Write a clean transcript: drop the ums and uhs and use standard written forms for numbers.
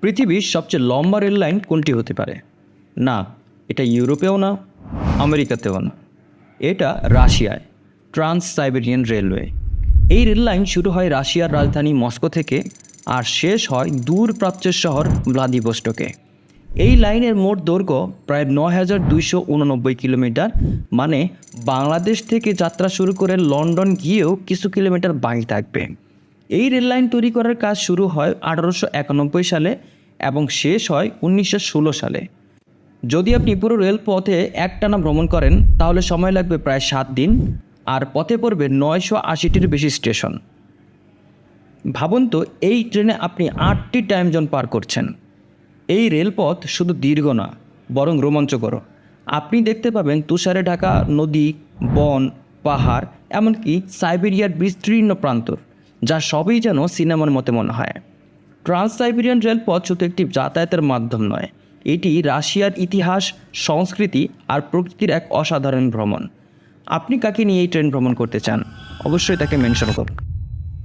পৃথিবীর সবচেয়ে লম্বা রেল লাইন কোনটি হতে পারে? না, এটা ইউরোপেও না, আমেরিকাতেও না, এটা রাশিয়ায় ট্রান্স সাইবেরিয়ান রেলওয়ে। এই রেল লাইন শুরু হয় রাশিয়ার রাজধানী মস্কো থেকে আর শেষ হয় দূর প্রাচ্যের শহর ভ্লাদিভস্টকে। এই লাইনের মোট দৈর্ঘ্য প্রায় ৯,২৮৯ কিলোমিটার, মানে বাংলাদেশ থেকে যাত্রা শুরু করে লন্ডন গিয়েও কিছু কিলোমিটার বাকি থাকবে। এই রেল লাইন তৈরি করার কাজ শুরু হয় ১৮৯১ সালে এবং শেষ হয় ১৯১৬ সালে। যদি আপনি পুরো রেলপথে একটানা ভ্রমণ করেন তাহলে সময় লাগবে প্রায় ৭ দিন, আর পথে পড়বে ৯৮০টির বেশি স্টেশন। ভাবুন তো, এই ট্রেনে আপনি ৮টি টাইম জোন পার করছেন। এই রেলপথ শুধু দীর্ঘ না, বরং রোমাঞ্চকর। আপনি দেখতে পাবেন তুষারে ঢাকা নদী, বন, পাহাড়, এমনকি সাইবেরিয়ার বিস্তীর্ণ প্রান্তর, যা সবই যেন সিনেমার মতো মনে হয়। ট্রান্স সাইবেরিয়ান রেলপথ শুধু একটি যাতায়াতের মাধ্যম নয়, এটি রাশিয়ার ইতিহাস, সংস্কৃতি আর প্রকৃতির এক অসাধারণ ভ্রমণ। আপনি কাকে নিয়ে এই ট্রেন ভ্রমণ করতে চান? অবশ্যই তাকে মেনশন করুন।